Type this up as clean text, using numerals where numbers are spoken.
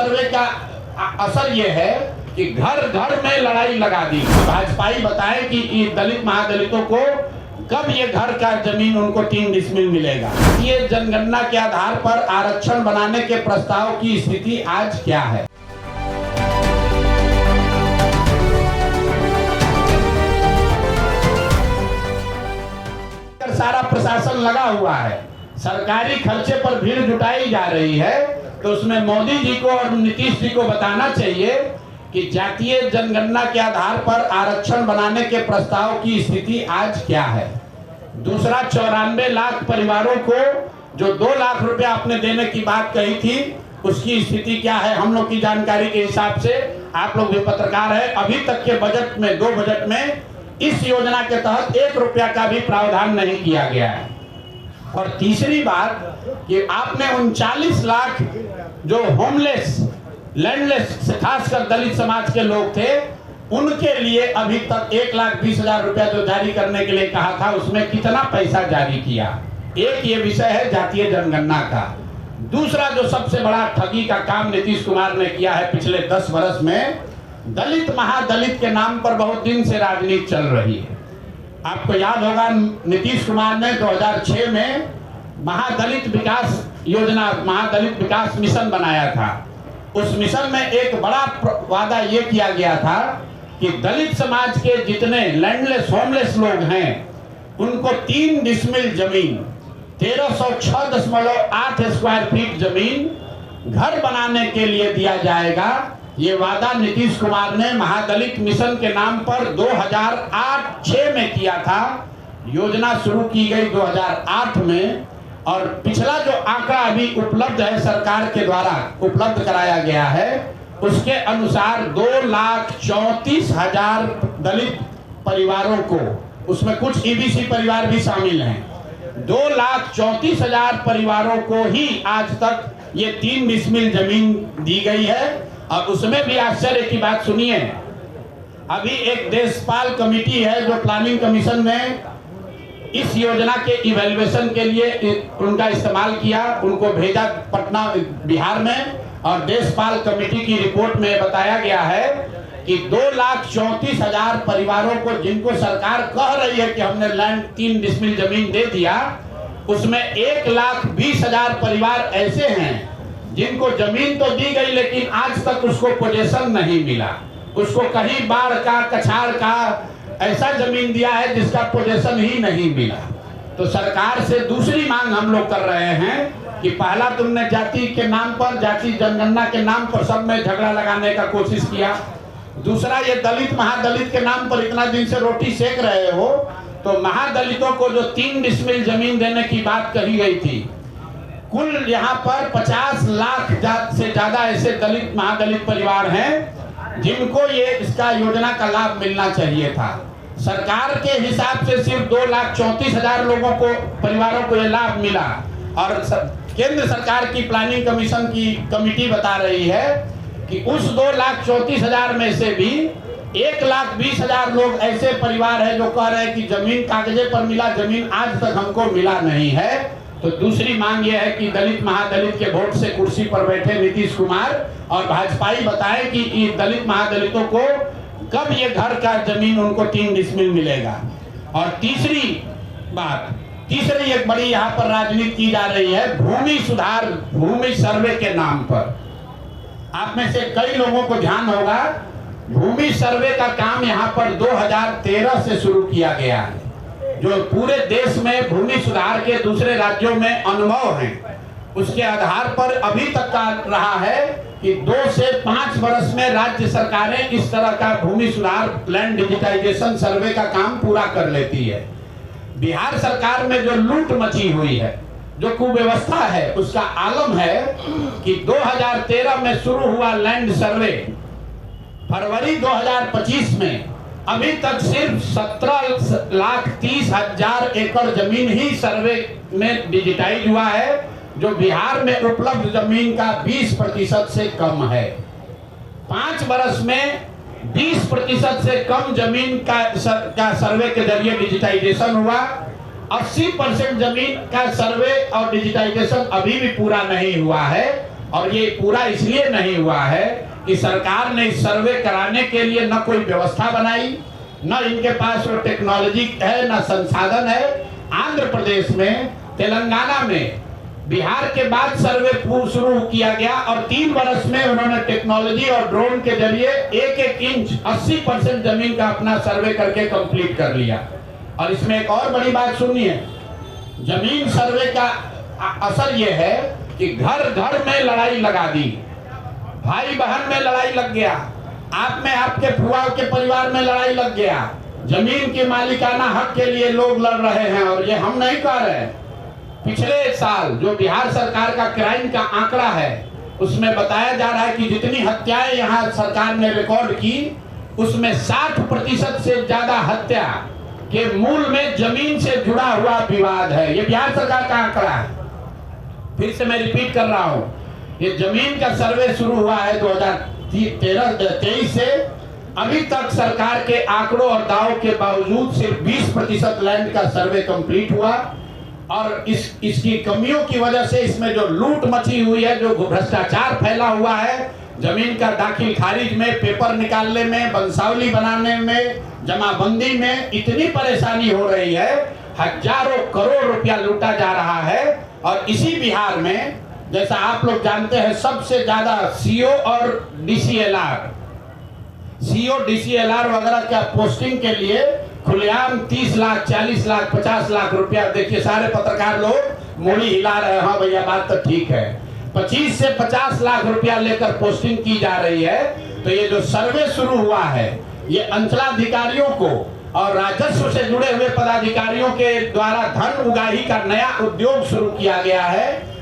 सर्वे का असर ये है कि घर घर में लड़ाई लगा दी। भाजपाई बताए कि दलित महादलितों को कब ये घर का जमीन उनको 3 डिसमिल मिलेगा। ये जनगणना के आधार पर आरक्षण बनाने के प्रस्ताव की स्थिति आज क्या है। सारा प्रशासन लगा हुआ है, सरकारी खर्चे पर भीड़ जुटाई जा रही है, तो उसमें मोदी जी को और नीतीश जी को बताना चाहिए कि जातीय जनगणना के आधार पर आरक्षण बनाने के प्रस्ताव की स्थिति आज क्या है। दूसरा, 94 लाख परिवारों को जो 2 लाख रुपया आपने देने की बात कही थी, उसकी स्थिति क्या है। हम लोग की जानकारी के हिसाब से, आप लोग भी पत्रकार है, अभी तक के बजट में 2 बजट में इस योजना के तहत 1 रुपया का भी प्रावधान नहीं किया गया है। और तीसरी बात कि आपने 39 लाख जो होमलेस लैंडलेस खासकर दलित समाज के लोग थे, उनके लिए अभी तक 1,20,000 रुपया जो जारी करने के लिए कहा था, उसमें कितना पैसा जारी किया। एक ये विषय है जातीय जनगणना का। दूसरा जो सबसे बड़ा ठगी का काम नीतीश कुमार ने किया है पिछले 10 वर्ष में, दलित महादलित के नाम पर बहुत दिन से राजनीति चल रही है। आपको याद होगा नीतीश कुमार ने 2006 में महादलित विकास योजना, महादलित विकास मिशन बनाया था। उस मिशन में एक बड़ा वादा ये किया गया था कि दलित समाज के जितने लैंडलेस होमलेस लोग हैं, उनको 3 डिसमिल जमीन, 1306.8 स्क्वायर फीट जमीन घर बनाने के लिए दिया जाएगा। ये वादा नीतीश कुमार ने महादलित मिशन के नाम पर 2008-06 में किया था। योजना शुरू की गई 2008 में, और पिछला जो आंकड़ा अभी उपलब्ध है, सरकार के द्वारा उपलब्ध कराया गया है, उसके अनुसार 2,34,000 दलित परिवारों को, उसमें कुछ ईबीसी परिवार भी शामिल हैं, 2,34,000 परिवारों को ही आज तक ये 3 डिसमिल जमीन दी गई है। और उसमें भी आश्चर्य की बात सुनिए, अभी एक देशपाल कमेटी है जो प्लानिंग कमीशन में इस योजना के इवैल्यूएशन के लिए उनका इस्तेमाल किया, उनको भेजा पटना बिहार में, और देशपाल कमेटी की रिपोर्ट में बताया गया है कि 2,34,000 परिवारों को, जिनको सरकार कह रही है कि हमने लैंड 3 डिसमिल जमीन दे दिया, उसमें 1,20,000 परिवार ऐसे हैं जिनको जमीन तो दी गई, लेकिन आज तक उसको पोजेशन नहीं मिला। उसको कहीं बाढ़ का, कछाड़ का ऐसा जमीन दिया है जिसका पोजेशन ही नहीं मिला। तो सरकार से दूसरी मांग हम लोग कर रहे हैं कि पहला, तुमने जाति के नाम पर, जाति जनगणना के नाम पर सब में झगड़ा लगाने का कोशिश किया। दूसरा, ये दलित महादलित के नाम पर इतना दिन से रोटी सेक रहे हो, तो महादलितों को जो 3 डिसमिल जमीन देने की बात कही गई थी, कुल यहाँ पर 50 लाख से ज्यादा ऐसे दलित महादलित परिवार हैं जिनको ये इसका योजना का लाभ मिलना चाहिए था। सरकार के हिसाब से सिर्फ 2,34,000 लोगों को, परिवारों को ये लाभ मिला, और केंद्र सरकार की प्लानिंग कमीशन की कमेटी बता रही है कि उस 2,34,000 में से भी 1,20,000 लोग ऐसे परिवार है जो कह रहे हैं कि जमीन कागजे पर मिला, जमीन आज तक हमको मिला नहीं है। तो दूसरी मांग यह है कि दलित महादलित के वोट से कुर्सी पर बैठे नीतीश कुमार और भाजपाई बताए कि दलित महादलितों को कब ये घर का जमीन उनको 3 डिसमिल मिलेगा। और तीसरी बात, तीसरी एक बड़ी यहाँ पर राजनीति की जा रही है भूमि सुधार, भूमि सर्वे के नाम पर। आप में से कई लोगों को ध्यान होगा, भूमि सर्वे का काम यहाँ पर 2013 से शुरू किया गया है। जो पूरे देश में भूमि सुधार के दूसरे राज्यों में अनुभव हैं, उसके आधार पर अभी तक का रहा है कि 2 से 5 वर्ष में राज्य सरकारें इस तरह का भूमि सुधार, लैंड डिजिटाइजेशन सर्वे का काम पूरा कर लेती है। बिहार सरकार में जो लूट मची हुई है, जो कुव्यवस्था है, उसका आलम है कि 2013 में शुरू हुआ लैंड सर्वे, फरवरी 2025 में अभी तक सिर्फ 17,30,000 एकड़ जमीन ही सर्वे में डिजिटाइज हुआ है, जो बिहार में उपलब्ध जमीन का 20% से कम है। 5 वर्ष में 20% से कम जमीन का सर्वे के जरिए डिजिटाइजेशन हुआ। 80% जमीन का सर्वे और डिजिटाइजेशन अभी भी पूरा नहीं हुआ है। और ये पूरा इसलिए नहीं हुआ है कि सरकार ने इस सर्वे कराने के लिए न कोई व्यवस्था बनाई, न इनके पास वो टेक्नोलॉजी है, न संसाधन है। आंध्र प्रदेश में, तेलंगाना में, बिहार के बाद सर्वे शुरू किया गया और 3 वर्ष में उन्होंने टेक्नोलॉजी और ड्रोन के जरिए 1-1 इंच 80% जमीन का अपना सर्वे करके कंप्लीट कर लिया। और इसमें एक और बड़ी बात सुनिए, जमीन सर्वे का असर यह है कि घर घर में लड़ाई लगा दी, भाई बहन में लड़ाई लग गया, आप में आपके फुआ के परिवार में लड़ाई लग गया। जमीन के मालिकाना हक के लिए लोग लड़ रहे हैं और ये हम नहीं कह रहे। पिछले साल जो बिहार सरकार का क्राइम का आंकड़ा है उसमें बताया जा रहा है कि जितनी हत्याएं यहाँ सरकार ने रिकॉर्ड की उसमें 60% से ज्यादा हत्या के मूल में जमीन से जुड़ा हुआ विवाद है। ये बिहार सरकार का आंकड़ा है। फिर से मैं रिपीट कर रहा हूँ, ये जमीन का सर्वे शुरू हुआ है 2023 से। अभी तक सरकार के आंकड़ों और दावों के बावजूद सिर्फ 20% लैंड का सर्वे कंप्लीट हुआ और इसकी कमियों की वजह से इसमें जो लूट मची हुई है, जो भ्रष्टाचार फैला हुआ है, जमीन का दाखिल खारिज में, पेपर निकालने में, वंशावली बनाने में, जमाबंदी में इतनी परेशानी हो रही है, हजारों करोड़ रुपया लूटा जा रहा है। और इसी बिहार में जैसा आप लोग जानते हैं सबसे ज्यादा सीओ और डीसीएलआर वगैरह क्या पोस्टिंग के लिए खुलेआम 30 लाख, 40 लाख, 50 लाख रुपया, देखिए सारे पत्रकार लोग मोड़ी हिला रहे हैं, हाँ भैया बात तो ठीक है, 25 से 50 लाख रुपया लेकर पोस्टिंग की जा रही है। तो ये जो सर्वे शुरू हुआ है ये अंचलाधिकारियों को और राजस्व से जुड़े हुए पदाधिकारियों के द्वारा धन उगाही का नया उद्योग शुरू किया गया है।